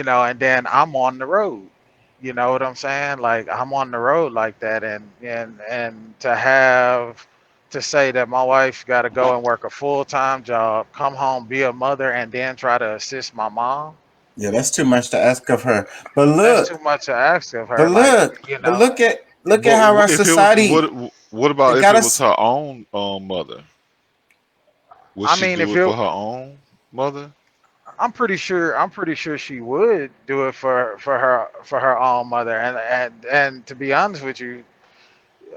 and then I'm on the road. You know what I'm saying? Like I'm on the road like that, and to say that my wife got to go and work a full-time job, come home, be a mother, and then try to assist my mom. Yeah, that's too much to ask of her. But That's too look, much to ask of but her. Like, look, but look at But how our if it was society what about if got it was us. her own mother? Would I she mean, do it for her own mother? I'm pretty sure she would do it for her own mother, and to be honest with you,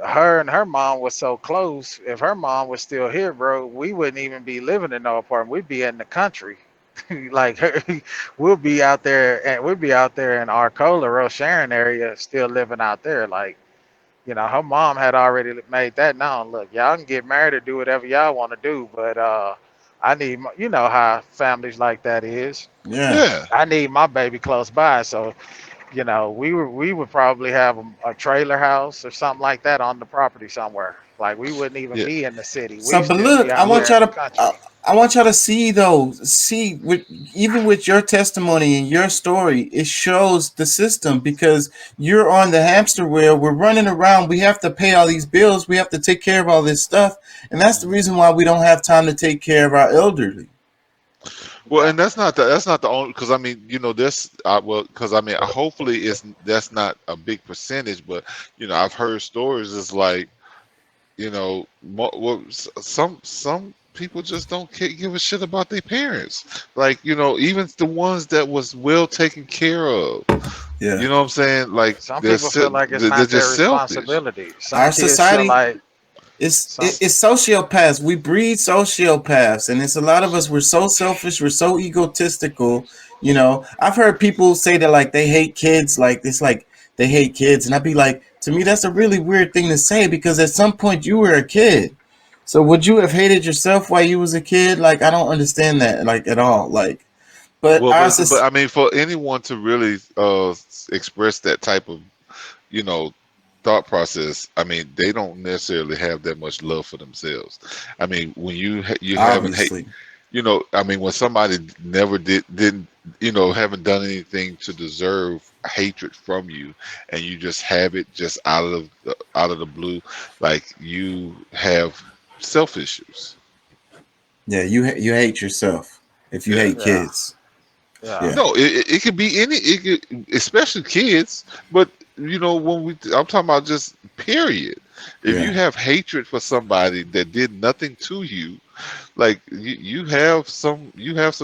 her and her mom was so close. If her mom was still here, bro, we wouldn't even be living in no apartment. We'd be in the country. Like we'll be out there in Arcola, Rose Sharon area, still living out there. Like, her mom had already made that known. Look, y'all can get married or do whatever y'all want to do, but I need you know how families like that is. Yeah. Yeah, I need my baby close by, so we would probably have a trailer house or something like that on the property somewhere. Like we wouldn't even yeah. be in the city. So, We'd but still be look, I out want here in y'all the to. country. I want y'all to see though, see with even with your testimony and your story, it shows the system because you're on the hamster wheel. We're running around. We have to pay all these bills. We have to take care of all this stuff, and that's the Mhm. reason why we don't have time to take care of our elderly. Well, Yeah. and that's not the only because I mean, this well because I mean, hopefully that's not a big percentage, but I've heard stories. It's like some people just don't give a shit about their parents. Like even the ones that was well taken care of. Yeah, You know what I'm saying? Like Some people feel like it's they're not their just selfish. responsibility. Some our kids feel society like is some. it's sociopaths. We breed sociopaths, and it's a lot of us. We're so selfish. We're so egotistical. I've heard people say that like they hate kids. Like it's like they hate kids, and I'd be like, to me, that's a really weird thing to say because at some point you were a kid. So would you have hated yourself while you was a kid? Like I don't understand that like at all. Like, but Well, our but I mean, for anyone to really express that type of you know thought process, I mean, they don't necessarily have that much love for themselves. I mean, when you haven't hate, obviously, I mean, when somebody never didn't haven't done anything to deserve hatred from you, and you just have it just out of the blue, like you have self issues. yeah, you hate yourself if you Yeah. hate Yeah, kids. yeah. Yeah, No, it could be especially kids. But when I'm talking about just period. If you yeah. have hatred for somebody that did nothing to you, like you have some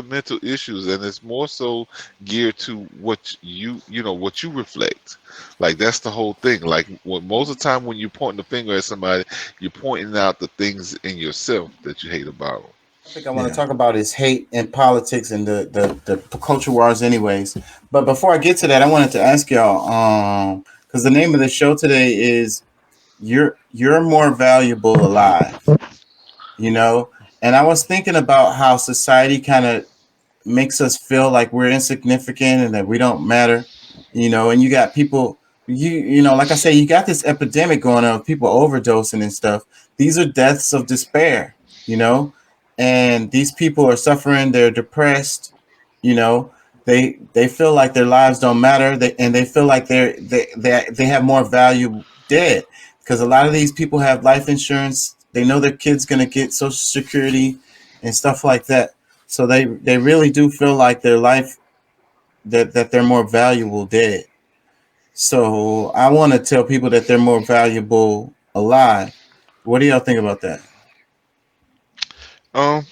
mental issues, and it's more so geared to what you reflect. Like that's the whole thing. Like most of the time when you're pointing the finger at somebody, you're pointing out the things in yourself that you hate about them. Topic I want to Yeah. talk about is hate and politics and the culture wars anyways. But before I get to that, I wanted to ask y'all, because the name of the show today is You're More Valuable Alive, you know? And I was thinking about how society kind of makes us feel like we're insignificant and that we don't matter, and you got people like I say, you got this epidemic going on of people overdosing and stuff. These are deaths of despair, you know, and these people are suffering, they're depressed, you know, they feel like their lives don't matter, and they feel like they have more value dead because a lot of these people have life insurance. They know their kid's going to get social security and stuff like that, so they really do feel like their life, that they're more valuable dead. So I want to tell people that they're more valuable alive. What do y'all think about that? Um.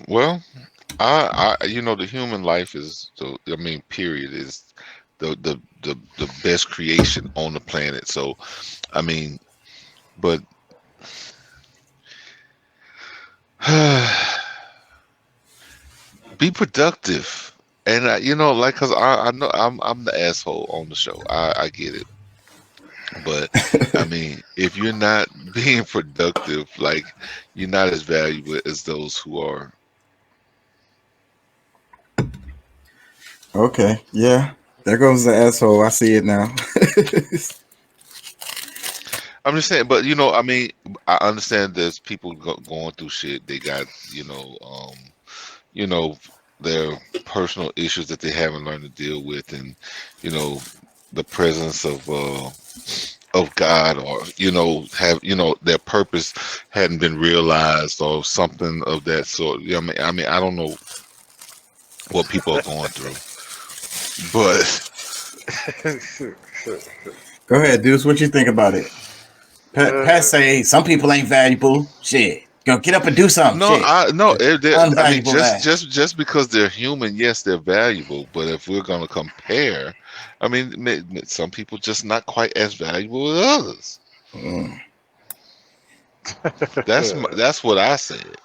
Well, the human life is I mean, period is the best creation on the planet. So, I mean, but be productive. And like, cause I know I'm the asshole on the show. I get it, but I mean, if you're not being productive, like you're not as valuable as those who are. Okay, yeah. There goes the asshole. I see it now. I'm just saying, but I mean, I understand there's people going through shit. They got you know, their personal issues that they haven't learned to deal with, and you know, the presence of God, or have their purpose hadn't been realized, or something of that sort. I mean, I don't know what people are going through, but Go ahead, Deuce. What you think about it? Pat say some people ain't valuable. Shit, go get up and do something. no, Shit, I no, I mean, unvaluable just ass. just just because they're human, yes, they're valuable. But if we're gonna compare, I mean, some people just not quite as valuable as others. Mm. That's what I said.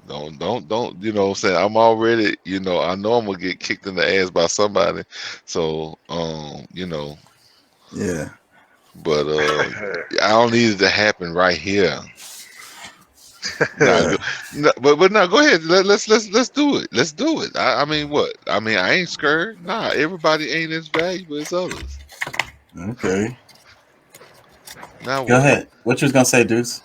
Don't, what I'm saying, I'm already, I know I'm gonna get kicked in the ass by somebody. So, Yeah. but I don't need it to happen right here. Nah, no, but no, go ahead. Let's do it. Let's do it. I mean, what? I mean, I ain't scared. Nah, everybody ain't as valuable as others. Okay. Now Go what? ahead. What you was gonna say, Deuce?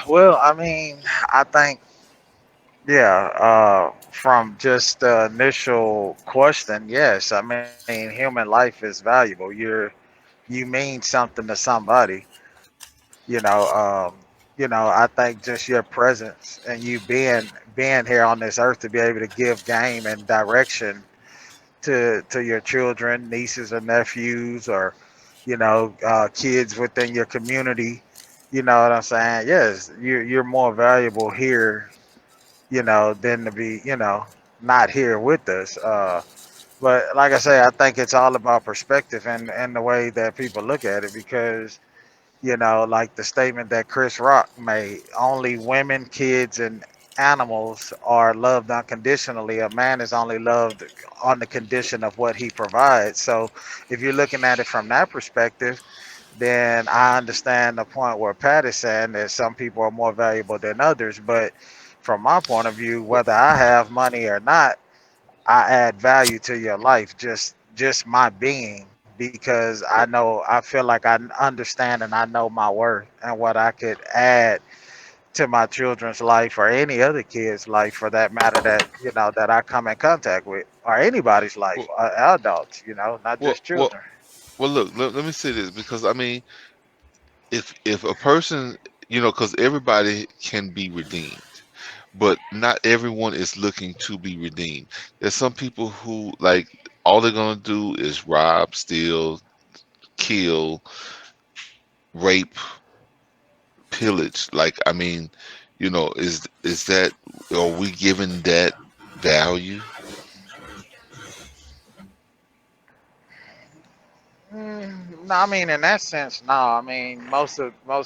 well, I mean, I think, yeah, from just the initial question, yes. I mean, human life is valuable. You mean something to somebody, I think just your presence and you being here on this earth to be able to give game and direction to your children, nieces or nephews, or kids within your community. You know what I'm saying? Yes, you're more valuable here, than to be, not here with us. But like I say, I think it's all about perspective and the way that people look at it, because like the statement that Chris Rock made, only women, kids, and animals are loved unconditionally. A man is only loved on the condition of what he provides. So if you're looking at it from that perspective, then I understand the point where Pat is saying that some people are more valuable than others. But from my point of view, whether I have money or not, I add value to your life, just my being, because I feel like I understand and I know my worth and what I could add to my children's life, or any other kid's life for that matter, that that I come in contact with, or anybody's life, Well, adults, not well, just well, children. well. Look, let me say this, because I mean, if a person, because everybody can be redeemed, but not everyone is looking to be redeemed. There's some people who, like, all they're gonna do is rob, steal, kill, rape, pillage. Like, I mean, is that, are we giving that value? No, I mean in that sense, no. I mean most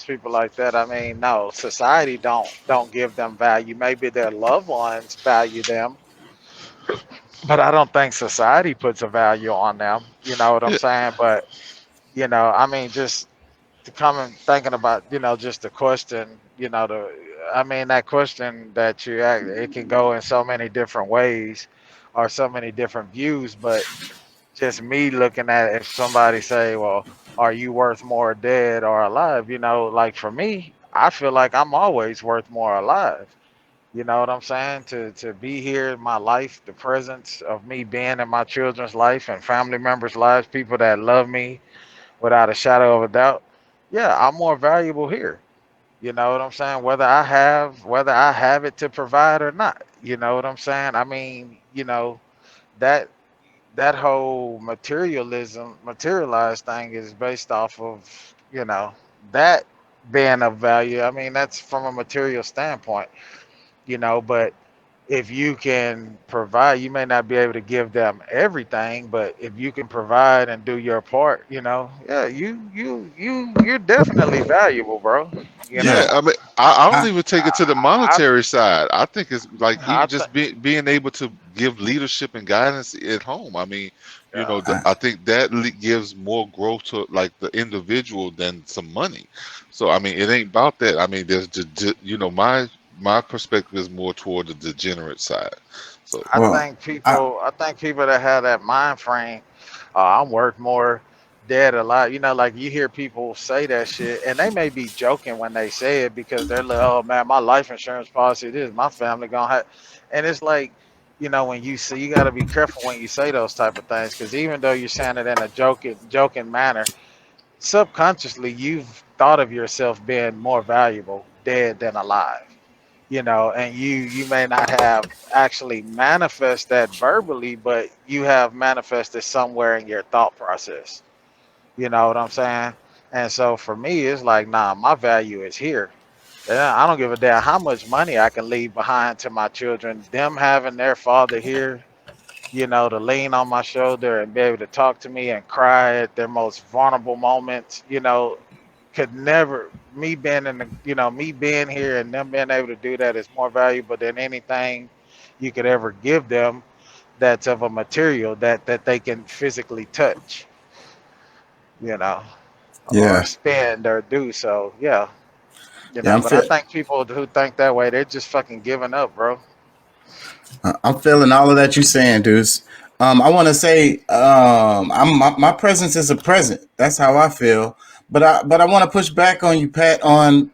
people like that. I mean, no, society don't give them value. Maybe their loved ones value them, but I don't think society puts a value on them. You know what I'm Yeah, saying? But I mean, just to come and thinking about, just the question, I mean, that question that you ask, it can go in so many different ways, or so many different views. But just me looking at it, if somebody say, well, are you worth more dead or alive? Like for me, I feel like I'm always worth more alive. You know what I'm saying? To be here in my life, the presence of me being in my children's life and family members' lives, people that love me without a shadow of a doubt. Yeah, I'm more valuable here. You know what I'm saying? Whether I have it to provide or not. You know what I'm saying? I mean, that that whole materialized thing is based off of, that being of value. I mean, that's from a material standpoint, but if you can provide, you may not be able to give them everything, but if you can provide and do your part, yeah, you're definitely valuable, bro. You yeah. Yeah. know, I mean, I don't I, even take it to the I monetary side. I think it's like I even think, just being able to give leadership and guidance at home. I mean, yeah, I I think that gives more growth to, like, the individual than some money. So I mean, it ain't about that. I mean, there's my perspective is more toward the degenerate side. So well, I I think people that have that mind frame, I'm worth more dead or alive. You know, like you hear people say that shit, and they may be joking when they say it because they're like, "Oh man, my life insurance policy, this my family gonna have," and it's like, you know, when you say you got to be careful when you say those type of things because even though you're saying it in a joking manner, subconsciously you've thought of yourself being more valuable dead than alive. You know, and you may not have actually manifest that verbally, but you have manifested somewhere in your thought process. You know what I'm saying? And so for me, it's like, nah, my value is here. And I don't give a damn how much money I can leave behind to my children. Them having their father here, you know, to lean on my shoulder and be able to talk to me and cry at their most vulnerable moments, you know, could never me being in the me being here and them being able to do that is more valuable than anything you could ever give them that's of a material that they can physically touch, you know, or Yeah, spend or do. So yeah, you yeah, know, but I think people who think that way, they're just fucking giving up, bro. I'm feeling all of that you're saying, Deuce. I want to say, my presence is a present. That's how I feel. But I want to push back on you, Pat, on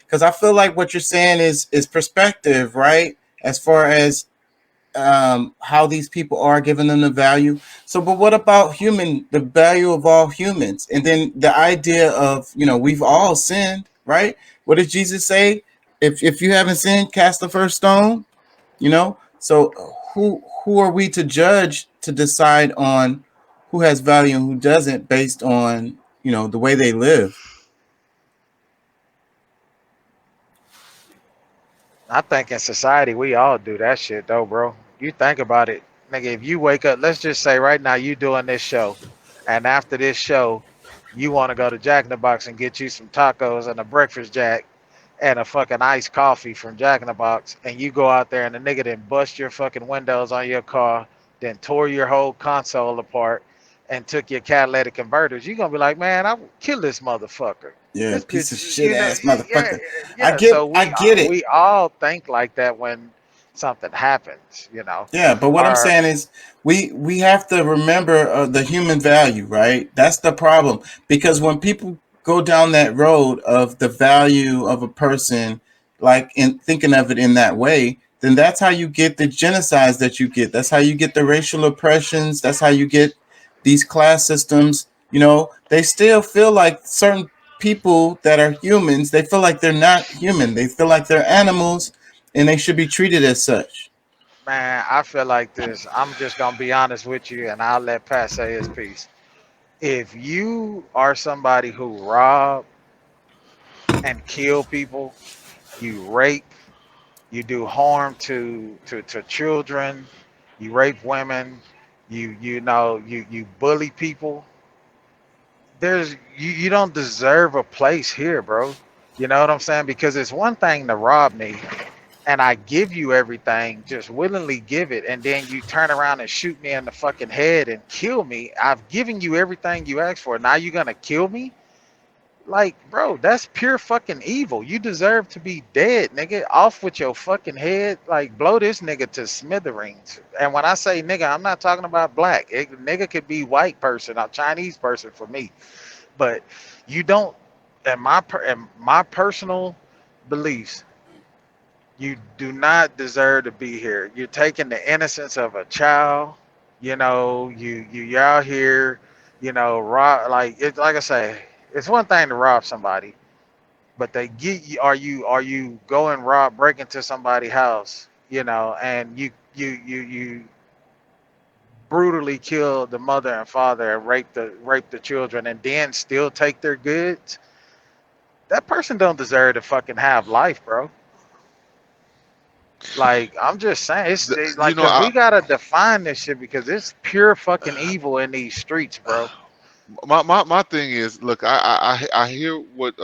because I feel like what you're saying is perspective, right? As far as how these people are giving them the value. So, but what about the value of all humans, and then the idea of we've all sinned, right? What did Jesus say? If you haven't sinned, cast the first stone. So who are we to judge to decide on who has value and who doesn't based on the way they live? I think in society we all do that shit though, bro. You think about it, nigga. If you wake up, let's just say right now you doing this show, and after this show, you want to go to Jack in the Box and get you some tacos and a breakfast jack and a fucking iced coffee from Jack in the Box, and you go out there and the nigga then bust your fucking windows on your car, then tore your whole console apart, and took your catalytic converters, you gonna be like, man, I would kill this motherfucker. Yeah, This piece of bitch, shit ass yeah, motherfucker. I yeah. get So I get it. we all think like that when something happens, you know, Yeah, but what I'm or saying is we have to remember the human value, right? That's the problem because when people go down that road of the value of a person, like in thinking of it in that way, then that's how you get the genocides that you get. That's how you get the racial oppressions. That's how you get these class systems. They still feel like certain people that are humans, they feel like they're not human. They feel like they're animals and they should be treated as such. man, I feel like this. I'm just gonna be honest with you, and I'll let Pat say his piece. If you are somebody who rob and kill people, you rape, you do harm to children, you rape women, you bully people, you don't deserve a place here, bro. You know what I'm saying? Because it's one thing to rob me and I give you everything, just willingly give it, and then you turn around and shoot me in the fucking head and kill me. I've given you everything you asked for. Now you're gonna kill me? Like, bro, that's pure fucking evil. You deserve to be dead, nigga. Off with your fucking head. Like, blow this nigga to smithereens. And when I say nigga, I'm not talking about black. Nigga could be white person or Chinese person for me. But you don't, in my personal beliefs, you do not deserve to be here. You're taking the innocence of a child. You know, you're out here, rob like it's like I say, it's one thing to rob somebody, but they get you. Are you going rob break into somebody's house? And you brutally kill the mother and father and rape the children and then still take their goods. That person don't deserve to fucking have life, bro. Like I'm just saying, You like know, because we gotta define this shit because it's pure fucking evil in these streets, bro. my thing is, look, I hear what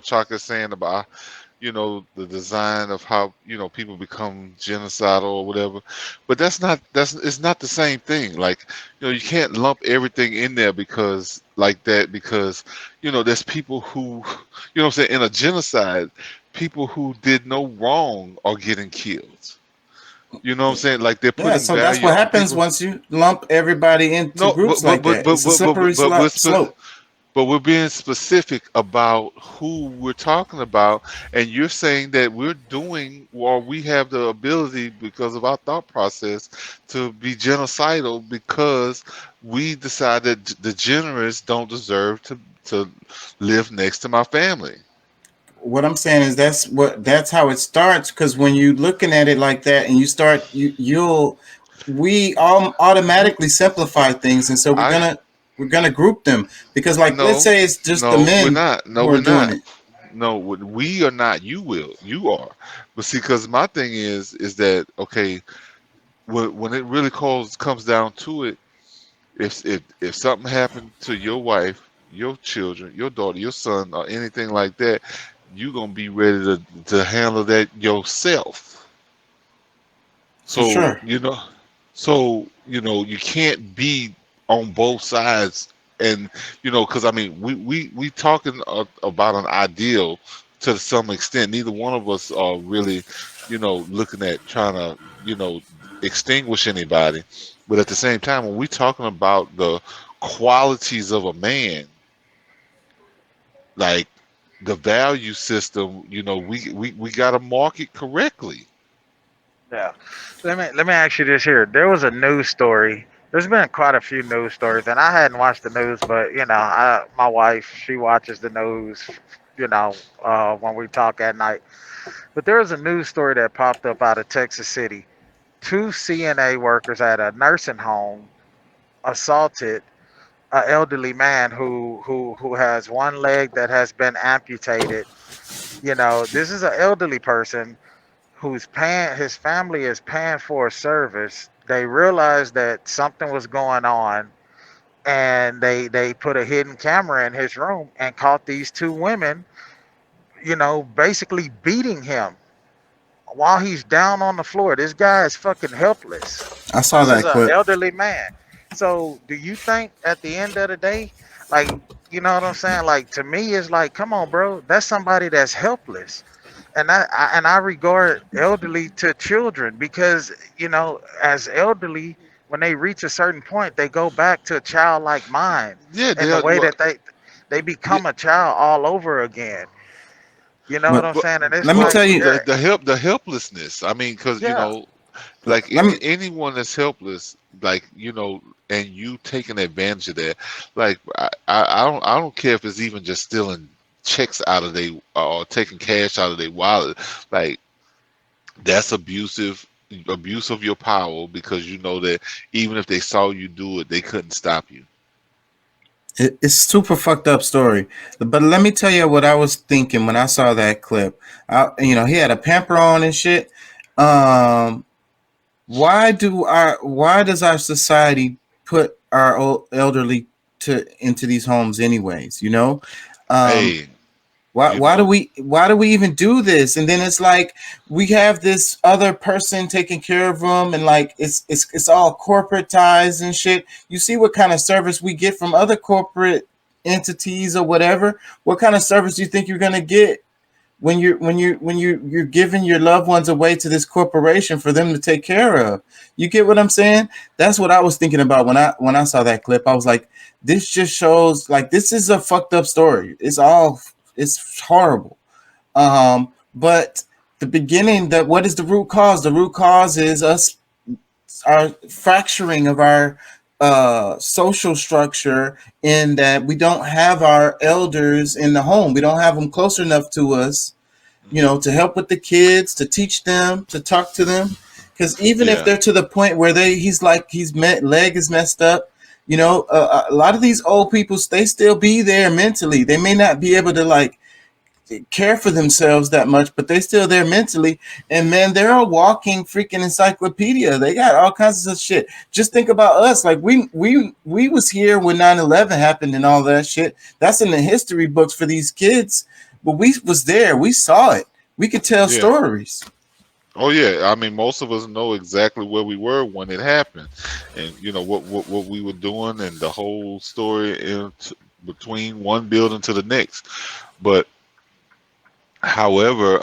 Chaka's saying about the design of how people become genocidal or whatever, but that's it's not the same thing. Like, you can't lump everything in there because like that, because there's people who what I'm saying, in a genocide, people who did no wrong are getting killed. You know what I'm saying? Like they're Yeah, putting so that's value what on happens people. once you lump everybody into No, groups like that. It's a slippery slope. but we're being specific about who we're talking about, and you're saying that we're doing, or we have the ability because of our thought process to be genocidal because we decided the generous don't deserve to live next to my family. What I'm saying is that's how it starts. Because when you're looking at it like that, and you start, you'll we all You, automatically simplify things, and so we're I gonna we're gonna group them because, like, let's no, say it's just the no, we're men not. No, who are we're doing not. it. No, we are not. You will. You are. But see, because my thing is that okay, when it really comes down to it, if something happened to your wife, your children, your daughter, your son, or anything like that, you gonna be ready to handle that yourself. For So sure. you can't be on both sides, and because I mean we talking about an ideal to some extent. Neither one of us are really looking at trying to extinguish anybody, but at the same time, when we talking about the qualities of a man, like the value system, we got to mark it correctly. Yeah. Let me ask you this here. There was a news story. There's been quite a few news stories, and I hadn't watched the news, but my wife, she watches the news. When we talk at night. But there was a news story that popped up out of Texas City. Two CNA workers at a nursing home assaulted an elderly man who has one leg that has been amputated. This is an elderly person who's paying, his family is paying for a service. They realized that something was going on, and they put a hidden camera in his room and caught these two women, basically beating him while he's down on the floor. This guy is fucking helpless. I saw This is that an clip. elderly man. So do you think at the end of the day, like, you know what I'm saying? Like, to me, it's like, come on, bro, that's somebody that's helpless. And I regard elderly to children because as elderly, when they reach a certain point, they go back to childlike mind, Yeah, in they the are. way Well, that they yeah, become a child all over again. You know what But I'm but saying? And it's let me but tell like, you. the helplessness. I mean, because yeah, like Let me. anyone that's helpless, like and you taking advantage of that, like I don't care if it's even just stealing checks out of they or taking cash out of their wallet, like that's abuse of your power because you know that even if they saw you do it, they couldn't stop you. It's super fucked up story. But let me tell you what I was thinking when I saw that clip. He had a pamper on and shit. Um, why does our society put our elderly to into these homes anyways? Um, Hey, why you why do know, we even do this? And then it's like we have this other person taking care of them, and like it's all corporatized and shit. You see what kind of service we get from other corporate entities or whatever. What kind of service do you think you're gonna get when you're giving your loved ones away to this corporation for them to take care of? You get what I'm saying? That's what I was thinking about when I saw that clip. I was like, this just shows, like, this is a fucked up story. It's horrible. But the beginning, that what is the root cause? The root cause is us, our fracturing of our social structure, in that we don't have our elders in the home. We don't have them close enough to us, to help with the kids, to teach them, to talk to them. Because even if yeah, they're to the point where leg is messed up, a lot of these old people, they still be there mentally. They may not be able to, like, care for themselves that much, but they still there mentally. And man, they're a walking freaking encyclopedia. They got all kinds of shit. Just think about us. Like, we was here when 9/11 happened and all that shit. That's in the history books for these kids. But we was there. We saw it. We could tell yeah. stories. Oh yeah, I mean, most of us know exactly where we were when it happened, and what we were doing, and the whole story between one building to the next. But however,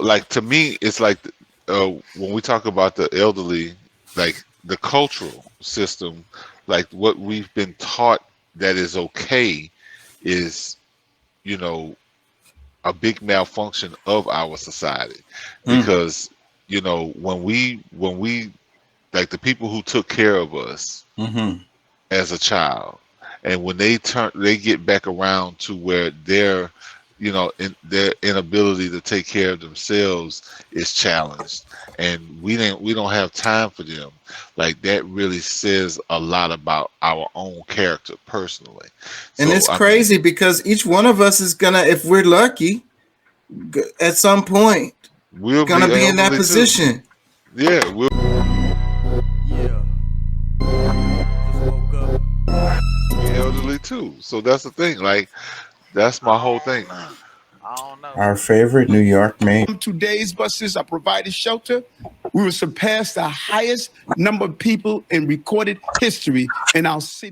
like to me, it's like. when we talk about the elderly, like the cultural system, like what we've been taught that is okay is, you know, a big malfunction of our society. Because, you know, when we like the people who took care of us Mm-hmm. as a child, and when they get back around to where their, you know, in their inability to take care of themselves is challenged, and we don't have time for them, like that really says a lot about our own character personally. And So it's I mean, crazy because each one of us is gonna, if we're lucky, at some point, we'll gonna be be in that elderly too. position. Yeah, we'll Yeah. Just woke up. be elderly too. So that's the thing. Like that's my whole thing. I don't know. Our favorite New York man. Today's buses are provided shelter. We will surpass the highest number of people in recorded history in our city.